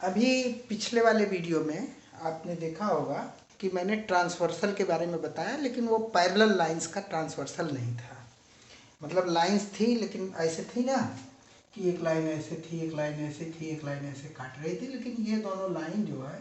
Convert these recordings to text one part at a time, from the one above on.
अभी पिछले वाले वीडियो में आपने देखा होगा कि मैंने ट्रांसवर्सल के बारे में बताया, लेकिन वो पैरेलल लाइंस का ट्रांसवर्सल नहीं था। मतलब लाइंस थी लेकिन ऐसे थी ना कि एक लाइन ऐसे थी, एक लाइन ऐसे थी, एक लाइन ऐसे काट रही थी, लेकिन ये दोनों लाइन जो है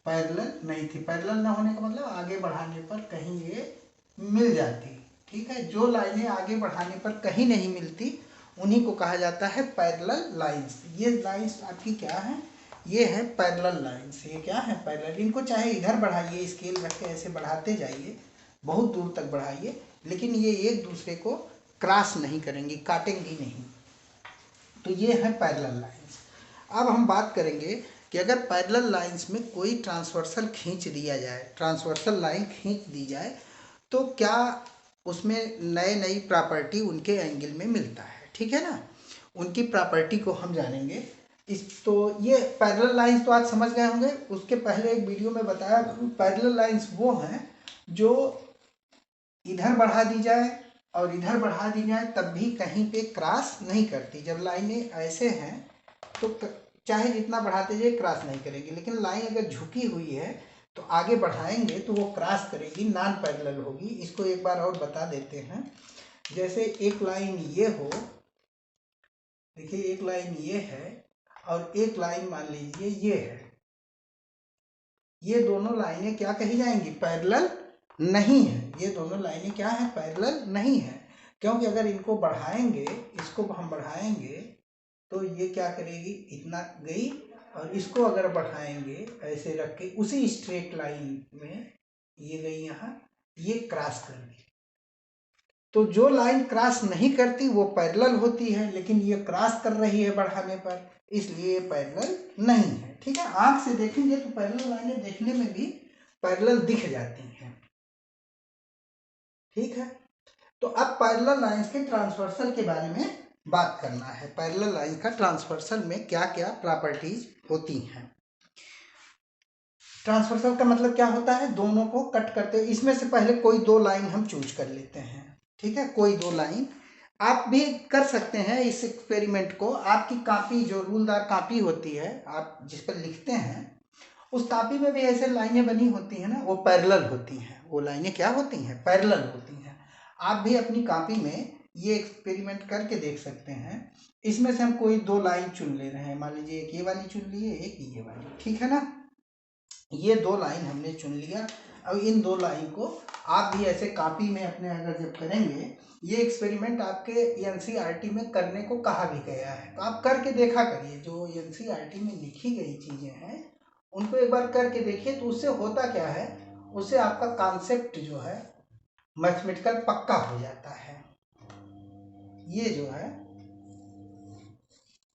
पैरेलल नहीं थी। पैरेलल ना होने का मतलब आगे बढ़ाने पर कहीं ये मिल जाती। ठीक है, जो लाइनें आगे बढ़ाने पर कहीं नहीं मिलती उन्हीं को कहा जाता है पैरेलल लाइंस। ये लाइंस आपकी क्या है? ये है पैरेलल लाइंस। ये क्या है? पैरेलल। इनको चाहे इधर बढ़ाइए, स्केल रख के ऐसे बढ़ाते जाइए, बहुत दूर तक बढ़ाइए, लेकिन ये एक दूसरे को क्रॉस नहीं करेंगी, काटेंगी नहीं। तो ये है पैरेलल लाइंस। अब हम बात करेंगे कि अगर पैरेलल लाइंस में कोई ट्रांसवर्सल खींच दिया जाए, ट्रांसवर्सल लाइन खींच दी जाए, तो क्या उसमें नए नई प्रॉपर्टी उनके एंगल में मिलता है। ठीक है ना, उनकी प्रॉपर्टी को हम जानेंगे। तो ये पैरेलल लाइंस तो आज समझ गए होंगे। उसके पहले एक वीडियो में बताया पैरेलल लाइंस वो हैं जो इधर बढ़ा दी जाए और इधर बढ़ा दी जाए तब भी कहीं पे क्रॉस नहीं करती। जब लाइनें ऐसे हैं तो चाहे जितना बढ़ाते जाए क्रॉस नहीं करेगी, लेकिन लाइन अगर झुकी हुई है तो आगे बढ़ाएंगे तो वो क्रॉस करेगी, नॉन पैरेलल होगी। इसको एक बार और बता देते हैं। जैसे एक लाइन ये हो, देखिए एक लाइन ये है और एक लाइन मान लीजिए ये है। ये दोनों लाइनें क्या कही जाएंगी? पैरेलल नहीं है। ये दोनों लाइनें क्या है? पैरेलल नहीं है। क्योंकि अगर इनको बढ़ाएंगे, इसको हम बढ़ाएंगे तो ये क्या करेगी? इतना गई, और इसको अगर बढ़ाएंगे ऐसे रख के उसी स्ट्रेट लाइन में ये गई यहाँ, ये क्रॉस कर दी। तो जो लाइन क्रॉस नहीं करती वो पैरेलल होती है, लेकिन ये क्रॉस कर रही है बढ़ाने पर, इसलिए पैरेलल नहीं है। ठीक है, आंख से देखेंगे तो पैरेलल लाइनें देखने में भी पैरेलल दिख जाती हैं। ठीक है, तो अब पैरेलल लाइंस के ट्रांसवर्सल के बारे में बात करना है। पैरेलल लाइन का ट्रांसवर्सल में क्या क्या प्रॉपर्टीज होती हैं। ट्रांसवर्सल का मतलब क्या होता है? दोनों को कट करते। इसमें से पहले कोई दो लाइन हम चूज कर लेते हैं। ठीक है, कोई दो लाइन आप भी कर सकते हैं इस एक्सपेरिमेंट को। आपकी कॉपी, जो रूलदार कॉपी होती है आप जिस पर लिखते हैं, उस कॉपी में भी ऐसे लाइनें बनी होती हैं ना, वो पैरेलल होती हैं। वो लाइनें क्या होती हैं? पैरेलल होती हैं। आप भी अपनी कॉपी में ये एक्सपेरिमेंट करके देख सकते हैं। इसमें से हम कोई दो लाइन चुन ले रहे हैं। मान लीजिए एक ये वाली चुन लिए, एक ये वाली। ठीक है ना, ये दो लाइन हमने चुन लिया। अब इन दो लाइन को आप भी ऐसे कॉपी में अपने अगर जब करेंगे, ये एक्सपेरिमेंट आपके एनसीईआरटी में करने को कहा भी गया है, तो आप करके देखा करिए। जो एनसीईआरटी में लिखी गई चीज़ें हैं उनको एक बार करके देखिए। तो उससे होता क्या है, उससे आपका कॉन्सेप्ट जो है मैथमेटिकल पक्का हो जाता है। ये जो है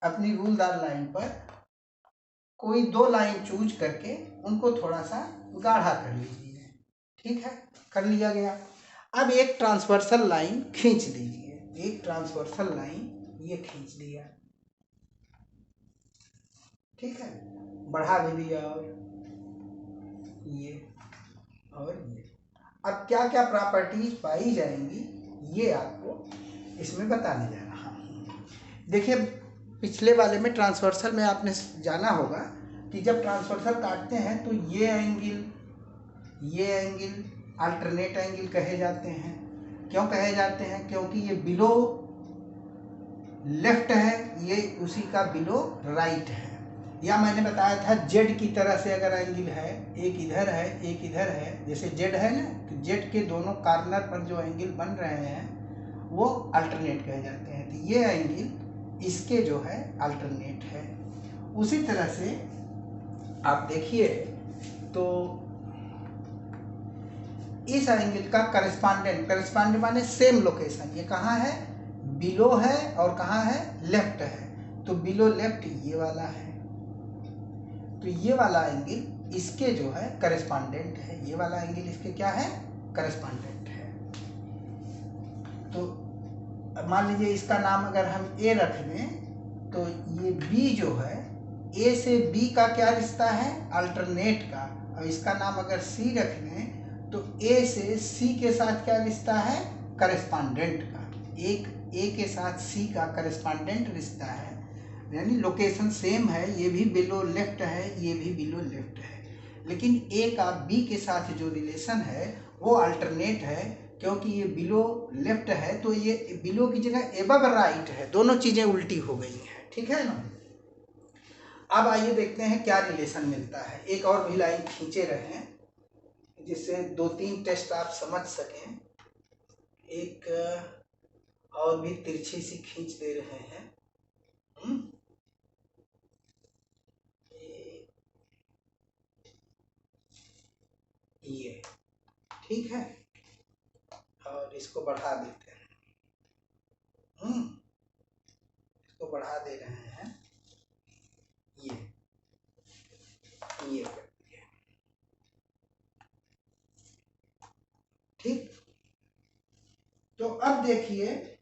अपनी रूलदार लाइन पर कोई दो लाइन चूज करके उनको थोड़ा सा गाढ़ा कर लीजिए। ठीक है, कर लिया गया। अब एक ट्रांसवर्सल लाइन खींच दीजिए। एक ट्रांसवर्सल लाइन ये खींच दिया। ठीक है, बढ़ा भी दिया, और ये। अब क्या क्या प्रॉपर्टीज पाई जाएंगी ये आपको इसमें बताने जा रहा हूँ। देखिए पिछले वाले में ट्रांसवर्सल में आपने जाना होगा कि जब ट्रांसवर्सल काटते हैं तो ये एंगल अल्टरनेट एंगल कहे जाते हैं। क्यों कहे जाते हैं? क्योंकि ये बिलो लेफ्ट है, ये उसी का बिलो राइट है। या मैंने बताया था जेड की तरह से अगर एंगल है, एक इधर है एक इधर है, जैसे जेड है ना, तो जेड के दोनों कॉर्नर पर जो एंगल बन रहे हैं वो अल्टरनेट कहे जाते हैं। तो ये एंगल इसके जो है अल्टरनेट है। उसी तरह से आप देखिए तो इस एंगल का करस्पॉन्डेंट माने सेम लोकेशन, ये कहाँ है? बिलो है और कहाँ है? लेफ्ट है। तो बिलो लेफ्ट ये वाला है, तो ये वाला एंगल इसके जो है करस्पॉन्डेंट है। ये वाला एंगल इसके क्या है? करस्पॉन्डेंट है। तो मान लीजिए इसका नाम अगर हम ए रख दें तो ये बी जो है, ए से बी का क्या रिश्ता है? अल्टरनेट का। और इसका नाम अगर सी रख दें तो ए से सी के साथ क्या रिश्ता है? करस्पॉन्डेंट का। एक ए के साथ सी का करस्पॉन्डेंट रिश्ता है। यानी लोकेशन सेम है, ये भी बिलो लेफ्ट है, ये भी बिलो लेफ्ट है, लेकिन ए का बी के साथ जो रिलेशन है वो अल्टरनेट है, क्योंकि ये बिलो लेफ्ट है तो ये बिलो की जगह एबव राइट है, दोनों चीज़ें उल्टी हो गई हैं, ठीक है ना। अब आइए देखते हैं क्या रिलेशन मिलता है। एक और भी लाइन खींचे रहे हैं जिससे 2-3 टेस्ट आप समझ सकें। एक और भी तिरछी सी खींच दे रहे हैं। ये ठीक है, और इसको बढ़ा देते हैं। इसको बढ़ा दे रहे हैं, ये कर दिया, ठीक। तो अब देखिए,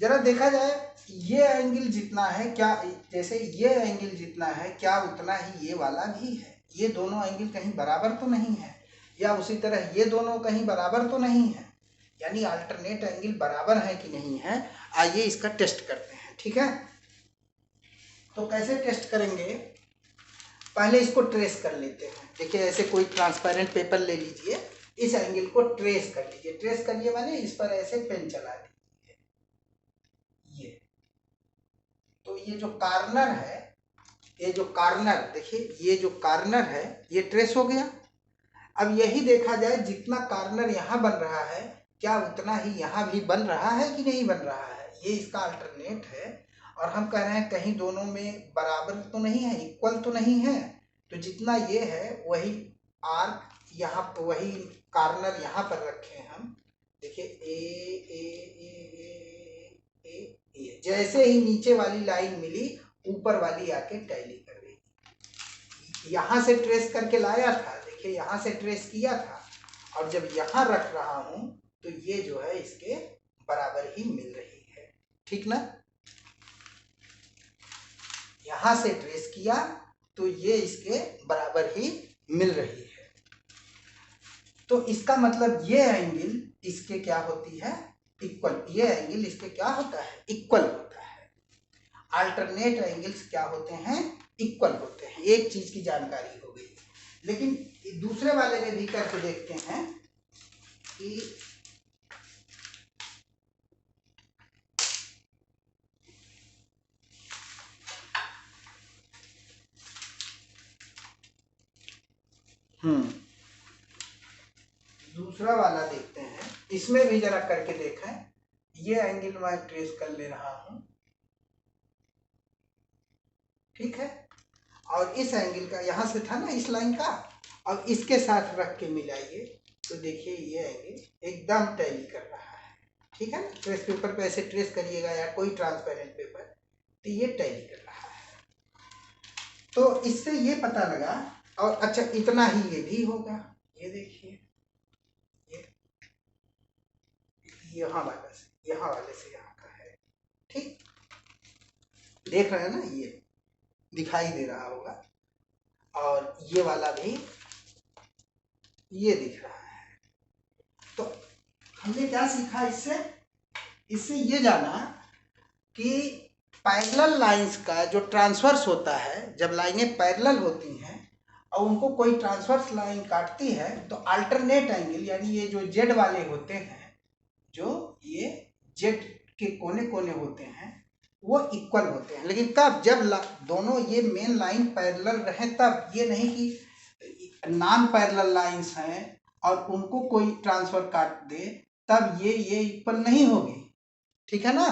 जरा देखा जाए, ये एंगल जितना है क्या, जैसे ये एंगल जितना है क्या उतना ही ये वाला भी है। ये दोनों एंगल कहीं बराबर तो नहीं है, या उसी तरह ये दोनों कहीं बराबर तो नहीं है, यानी अल्टरनेट एंगल बराबर है कि नहीं है। आइए इसका टेस्ट करते हैं, ठीक है। तो कैसे टेस्ट करेंगे, पहले इसको ट्रेस कर लेते हैं। देखिए ऐसे कोई ट्रांसपेरेंट पेपर ले लीजिए, इस एंगल को ट्रेस कर लीजिए। ट्रेस कर लिए मैंने, इस पर ऐसे पेन चला दीजिए, ये तो ये जो कार्नर है, ये जो कार्नर देखिए, ये जो कार्नर है ये ट्रेस हो गया। अब यही देखा जाए, जितना कार्नर यहाँ बन रहा है क्या उतना ही यहाँ भी बन रहा है कि नहीं बन रहा है। ये इसका अल्टरनेट है, और हम कह रहे हैं कहीं दोनों में बराबर तो नहीं है, इक्वल तो नहीं है। तो जितना ये है वही आर्क यहाँ, वही कार्नर यहाँ पर रखे हम। देखिए ए ए ए ए ए ए, जैसे ही नीचे वाली लाइन मिली ऊपर वाली आके टैली कर गई। यहाँ से ट्रेस करके लाया था, देखिए यहाँ से ट्रेस किया था, और जब यहाँ रख रहा हूँ तो ये जो है इसके बराबर ही मिल रही है, ठीक ना। यहाँ से ट्रेस किया तो ये इसके बराबर ही मिल रही है। तो इसका मतलब ये एंगल इसके क्या होती है, इक्वल। ये एंगल इसके क्या होता है, इक्वल होता है। अल्टरनेट एंगल्स क्या होते हैं, इक्वल होते हैं। एक चीज की जानकारी हो गई, लेकिन दूसरे वाले में भी करके देखते हैं कि दूसरा वाला देखते हैं, इसमें भी जरा करके देखें। ये एंगल मैं ट्रेस कर ले रहा हूं, ठीक है, और इस एंगल का यहाँ से था ना, इस लाइन का, अब इसके साथ रख के मिलाइए तो देखिए ये एंगल एकदम टैली कर रहा है, ठीक है। ट्रेस पेपर पे ऐसे ट्रेस करिएगा या कोई ट्रांसपेरेंट पेपर, तो ये टैली कर रहा है। तो इससे ये पता लगा, और अच्छा इतना ही ये भी होगा। ये देखिए, यहाँ वाले से यहाँ का है, ठीक, देख रहे हैं ना, ये दिखाई दे रहा होगा, और ये वाला भी ये दिख रहा है। तो हमने क्या सीखा इससे, ये जाना कि पैरेलल लाइंस का जो ट्रांसवर्स होता है, जब लाइनें पैरेलल होती हैं और उनको कोई ट्रांसवर्स लाइन काटती है, तो अल्टरनेट एंगल, यानी ये जो जेड वाले होते हैं, जो ये जेड के कोने कोने होते हैं, वो इक्वल होते हैं। लेकिन कब, जब दोनों ये मेन लाइन पैरेलल रहे तब। ये नहीं कि नॉन पैरेलल लाइंस हैं और उनको कोई ट्रांसफर काट दे, तब ये इक्वल नहीं होगी, ठीक है ना।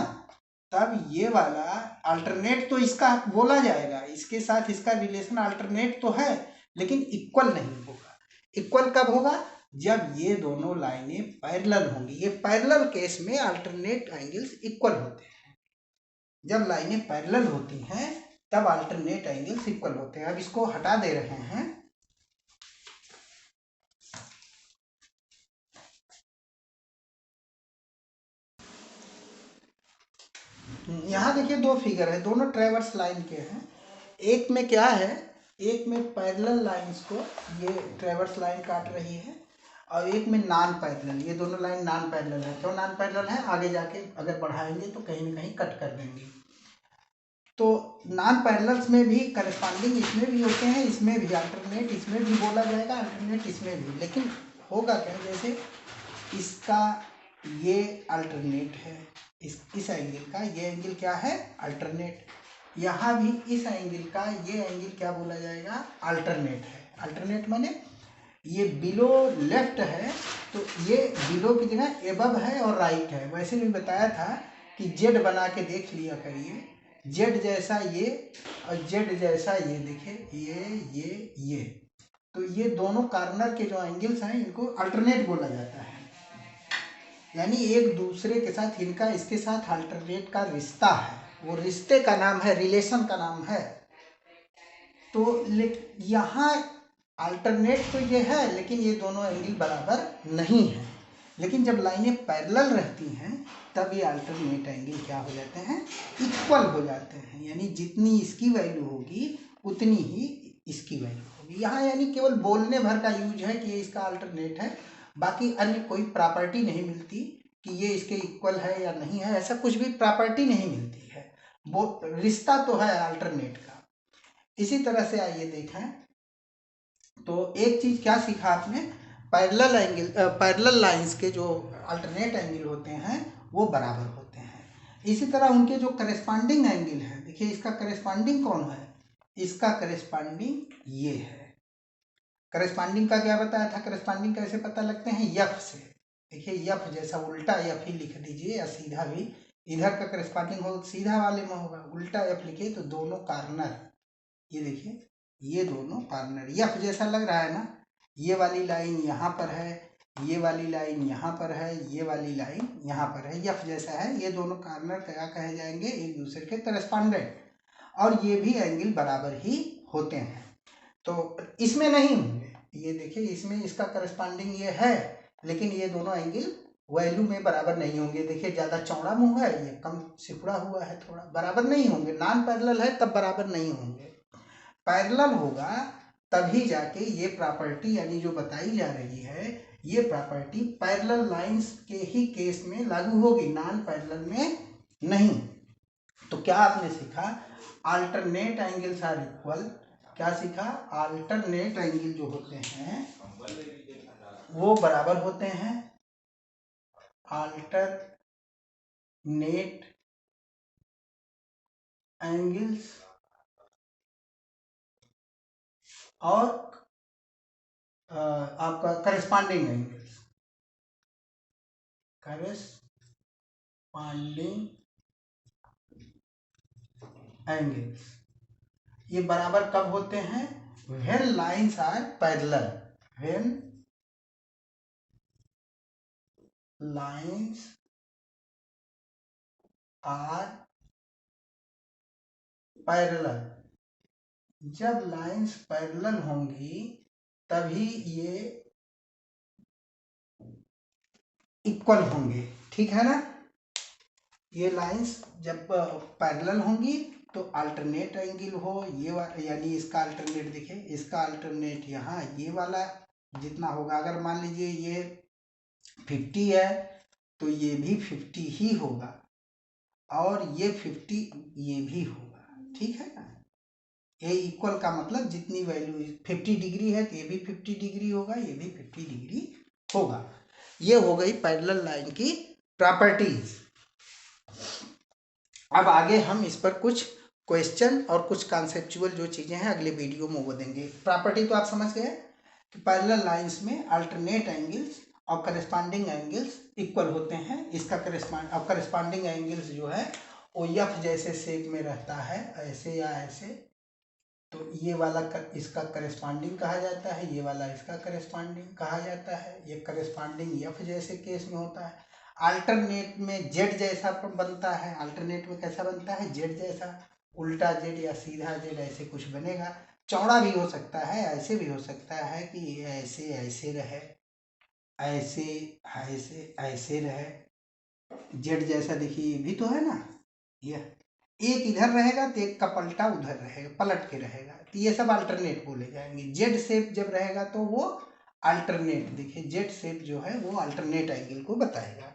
तब ये वाला अल्टरनेट तो इसका बोला जाएगा, इसके साथ इसका रिलेशन अल्टरनेट तो है, लेकिन इक्वल नहीं होगा। इक्वल कब होगा, जब ये दोनों लाइनें पैरेलल होंगी। ये पैरेलल केस में अल्टरनेट एंगल्स इक्वल होते हैं। जब लाइनें पैरेलल होती हैं तब अल्टरनेट एंगल्स इक्वल होते हैं। अब इसको हटा दे रहे हैं, यहाँ देखिए दो फिगर है, दोनों ट्रेवर्स लाइन के हैं। एक में क्या है, एक में पैरेलल लाइंस को ये ट्रेवर्स लाइन काट रही है, और एक में नॉन पैरेलल। ये दोनों लाइन नॉन पैरेलल है। क्यों नॉन पैरेलल है, आगे जाके अगर बढ़ाएंगे तो कहीं ना कहीं कट कर देंगे। तो नॉन पैरेलल्स में भी करस्पॉन्डिंग इसमें भी होते हैं, इसमें भी अल्टरनेट इसमें भी बोला जाएगा, अल्टरनेट इसमें भी। लेकिन होगा क्या, जैसे इसका ये अल्टरनेट है, इस एंगल का ये एंगल क्या है, अल्टरनेट। यहाँ भी इस एंगल का ये एंगल क्या बोला जाएगा, अल्टरनेट है। अल्टरनेट माने ये बिलो लेफ्ट है तो ये बिलो की जगह एबव है और राइट है। वैसे भी बताया था कि जेड बना के देख लिया करिए, जेड जैसा ये और जेड जैसा ये, देखिए ये तो ये दोनों कॉर्नर के जो एंगल्स हैं इनको अल्टरनेट बोला जाता है। यानी एक दूसरे के साथ इनका इसके साथ अल्टरनेट का रिश्ता है, वो रिश्ते का नाम है, रिलेशन का नाम है। तो यहाँ अल्टरनेट तो ये है लेकिन ये दोनों एंगल बराबर नहीं है। लेकिन जब लाइनें पैरेलल रहती हैं तब ये अल्टरनेट एंगल क्या हो जाते हैं, इक्वल हो जाते हैं। यानी जितनी इसकी वैल्यू होगी उतनी ही इसकी वैल्यू होगी। यहाँ यानी केवल बोलने भर का यूज है कि ये इसका अल्टरनेट है, बाकी अन्य कोई प्रॉपर्टी नहीं मिलती कि ये इसके इक्वल है या नहीं है, ऐसा कुछ भी प्रॉपर्टी नहीं मिलती है। वो रिश्ता तो है अल्टरनेट का। इसी तरह से आइए देखें, तो एक चीज क्या सीखा आपने, पैरेलल एंगल, पैरेलल लाइंस के जो अल्टरनेट एंगल होते हैं वो बराबर होते हैं। इसी तरह उनके जो करस्पॉन्डिंग एंगल है, देखिए इसका करस्पॉन्डिंग कौन है, इसका करस्पॉन्डिंग ये है। करस्पॉन्डिंग का क्या बताया था, करस्पॉन्डिंग कैसे पता लगते हैं, यफ से। देखिए यफ जैसा उल्टा यफ ही लिख दीजिए या सीधा भी, इधर का करस्पॉन्डिंग हो सीधा वाले में होगा, उल्टा यफ लिखे तो दोनों कॉर्नर, ये देखिए ये दोनों कॉर्नर यफ जैसा लग रहा है ना, ये वाली लाइन यहाँ पर है, ये वाली लाइन यहाँ पर है, ये वाली लाइन यहाँ पर है, यफ जैसा है। ये दोनों कॉर्नर क्या कहे जाएंगे, एक दूसरे के करस्पॉन्डेंट, और ये भी एंगल बराबर ही होते हैं। तो इसमें नहीं होंगे, ये देखिए इसमें इसका करस्पॉन्डिंग ये है लेकिन ये दोनों एंगल वैल्यू में बराबर नहीं होंगे। देखिए ज़्यादा चौड़ा मुंह है, ये कम सिकुड़ा हुआ है, थोड़ा बराबर नहीं होंगे। नॉन पैरेलल है तब बराबर नहीं होंगे, पैरेलल होगा तभी जाके ये प्रॉपर्टी यानी जो बताई जा रही है ये प्रॉपर्टी पैरेलल लाइंस के ही केस में लागू होगी, नॉन पैरेलल में नहीं। तो क्या आपने सीखा, अल्टरनेट एंगल्स आर इक्वल, क्या सीखा, अल्टरनेट एंगल जो होते हैं वो बराबर होते हैं, अल्टरनेट एंगल्स और आपका करस्पॉन्डिंग एंगल्स, करस्पॉन्डिंग एंगल्स ये बराबर कब होते हैं, when lines are parallel, when lines are parallel. जब लाइंस पैरेलल होंगी तभी ये इक्वल होंगे, ठीक है ना। ये लाइंस जब पैरेलल होंगी तो अल्टरनेट एंगल हो, ये यानी इसका अल्टरनेट, देखिए इसका अल्टरनेट यहाँ ये वाला जितना होगा, अगर मान लीजिए ये 50 है तो ये भी 50 ही होगा, और ये 50 ये भी होगा, ठीक है ना। ये इक्वल का मतलब जितनी वैल्यू 50 डिग्री है तो ये भी 50 डिग्री होगा, ये भी 50 डिग्री होगा। ये हो गई पैरेलल लाइन की प्रॉपर्टीज। अब आगे हम इस पर कुछ क्वेश्चन और कुछ कॉन्सेप्चुअल जो चीज़ें हैं अगले वीडियो में वो देंगे। प्रॉपर्टी तो आप समझ गए कि पैरेलल लाइंस में अल्टरनेट एंगल्स और करस्पॉन्डिंग एंगल्स इक्वल होते हैं। इसका करस्पॉन्डिंग एंगल्स जो है वो एफ जैसे शेप में रहता है, ऐसे या ऐसे, तो ये वाला इसका करस्पॉन्डिंग कहा जाता है, ये वाला इसका करस्पॉन्डिंग कहा जाता है। ये करस्पॉन्डिंग एफ जैसे केस में होता है। अल्टरनेट में जेड जैसा बनता है, अल्टरनेट में कैसा बनता है, जेड जैसा, उल्टा जेड या सीधा जेड ऐसे कुछ बनेगा। चौड़ा भी हो सकता है, ऐसे भी हो सकता है कि ऐसे ऐसे रहे, ऐसे ऐसे ऐसे रहे, जेड जैसा। देखिए ये भी तो है ना, ये एक इधर रहेगा तो एक का पलटा उधर रहेगा, पलट के रहेगा, तो ये सब अल्टरनेट बोले जाएंगे। जेड शेप जब रहेगा तो वो अल्टरनेट, देखिए जेड शेप जो है वो अल्टरनेट एंगल को बताएगा।